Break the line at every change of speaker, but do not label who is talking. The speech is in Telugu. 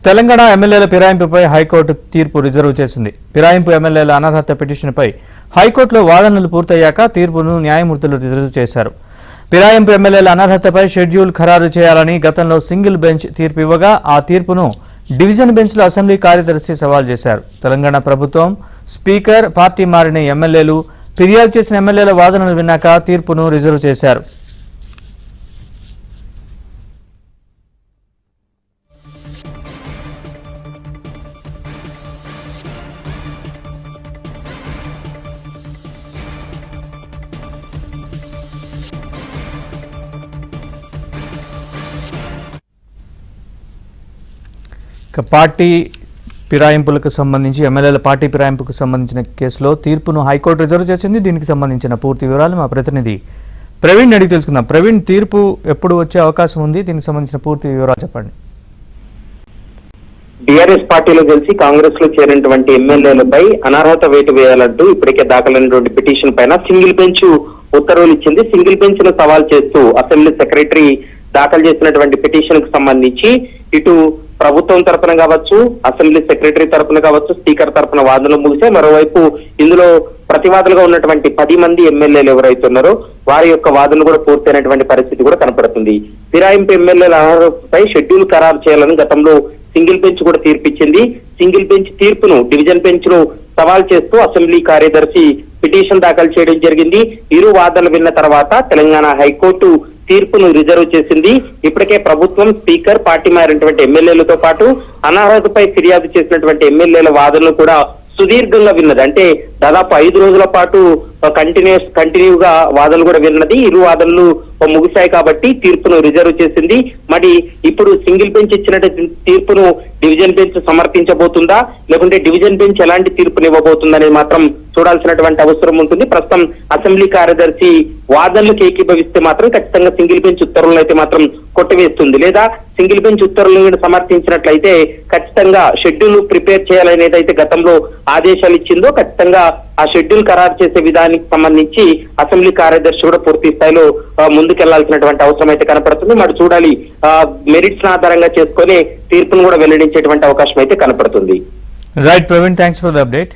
తెలంగాణ ఎమ్మెల్యేల ఫిరాయింపుపై హైకోర్టు తీర్పు రిజర్వ్ చేసింది. ఫిరాయింపు ఎమ్మెల్యేల అనర్హత పిటిషన్పై హైకోర్టులో వాదనలు పూర్తయ్యాక తీర్పును న్యాయమూర్తులు రిజర్వ్ చేశారు. ఫిరాయింపు ఎమ్మెల్యేల అనర్హతపై షెడ్యూల్ ఖరారు చేయాలని గతంలో సింగిల్ బెంచ్ తీర్పు ఇవ్వగా ఆ తీర్పును డివిజన్ బెంచ్లో అసెంబ్లీ కార్యదర్శి సవాల్ చేశారు. తెలంగాణ ప్రభుత్వం, స్పీకర్, పార్టీ మారిన ఎమ్మెల్యేలు, ఫిర్యాదు చేసిన ఎమ్మెల్యేల వాదనలు విన్నాక తీర్పును రిజర్వ్ చేశారు. పార్టీ ఫిరాయింపులకు సంబంధించి ఎమ్మెల్యేల పార్టీ ఫిరాయింపుకు సంబంధించిన కేసులో తీర్పును హైకోర్టు రిజర్వ్ చేసింది. దీనికి సంబంధించిన పూర్తి వివరాలు మా ప్రతినిధి ప్రవీణ్ అడిగి తెలుసుకుందాం. ప్రవీణ్, తీర్పు ఎప్పుడు వచ్చే అవకాశం ఉంది? దీనికి సంబంధించిన పూర్తి వివరాలు చెప్పండి.
బీఆర్ఎస్ పార్టీలో కలిసి కాంగ్రెస్ లో చేరినటువంటి ఎమ్మెల్యేలపై అనర్హత వేటు వేయాలంటూ ఇప్పటికే దాఖలైనటువంటి పిటిషన్ పైన సింగిల్ బెంచ్ ఉత్తర్వులు ఇచ్చింది. సింగిల్ బెంచ్ ను సవాల్ చేస్తూ అసెంబ్లీ సెక్రటరీ దాఖలు చేసినటువంటి పిటిషన్ కు సంబంధించి ఇటు ప్రభుత్వం తరఫున కావచ్చు, అసెంబ్లీ సెక్రటరీ తరఫున కావచ్చు, స్పీకర్ తరఫున వాదనలు ముగిసే, మరోవైపు ఇందులో ప్రతివాదులుగా ఉన్నటువంటి 10 మంది ఎమ్మెల్యేలు ఎవరైతే ఉన్నారో వారి యొక్క వాదనలు కూడా పూర్తయినటువంటి పరిస్థితి కూడా కనపడుతుంది. ఫిరాయింపు ఎమ్మెల్యేల అనర్హతపై షెడ్యూల్ ఖరారు చేయాలని గతంలో సింగిల్ బెంచ్ కూడా తీర్పిచ్చింది. సింగిల్ బెంచ్ తీర్పును డివిజన్ బెంచ్ ను సవాల్ చేస్తూ అసెంబ్లీ కార్యదర్శి పిటిషన్ దాఖలు చేయడం జరిగింది. ఇరు వాదనలు విన్న తర్వాత తెలంగాణ హైకోర్టు తీర్పును రిజర్వ్ చేసింది. ఇప్పటికే ప్రభుత్వం, స్పీకర్, పార్టీ మారినటువంటి ఎమ్మెల్యేలతో పాటు అనర్హతపై ఫిర్యాదు చేసినటువంటి ఎమ్మెల్యేల వాదనలు కూడా సుదీర్ఘంగా విన్నది. అంటే దాదాపు 5 రోజుల పాటు కంటిన్యూగా వాదనలు కూడా విన్నది. ఇరు వాదనలు ముగిశాయి కాబట్టి తీర్పును రిజర్వ్ చేసింది. మరి ఇప్పుడు సింగిల్ బెంచ్ ఇచ్చినటువంటి తీర్పును డివిజన్ బెంచ్ సమర్థించబోతుందా, లేకుంటే డివిజన్ బెంచ్ ఎలాంటి తీర్పును ఇవ్వబోతుందనేది మాత్రం చూడాల్సినటువంటి అవసరం ఉంటుంది. ప్రస్తుతం అసెంబ్లీ కార్యదర్శి వాదనలకు ఏకీభవిస్తే మాత్రం ఖచ్చితంగా సింగిల్ బెంచ్ ఉత్తర్వులను అయితే మాత్రం కొట్టివేస్తుంది. లేదా సింగిల్ బెంచ్ ఉత్తర్వులను సమర్థించినట్లయితే ఖచ్చితంగా షెడ్యూల్ ప్రిపేర్ చేయాలని ఏదైతే గతంలో ఆదేశాలు ఇచ్చిందో ఖచ్చితంగా ఆ షెడ్యూల్ ఖరారు చేసే విధానానికి సంబంధించి అసెంబ్లీ కార్యదర్శి కూడా పూర్తి స్థాయిలో ముందుకెళ్లాల్సినటువంటి అవసరం అయితే కనపడుతుంది. మరి చూడాలి, మెరిట్స్ ఆధారంగా చేసుకొని తీర్పును కూడా వెల్లడించేటువంటి అవకాశం అయితే కనపడుతుంది.
Right Praveen, thanks for the update.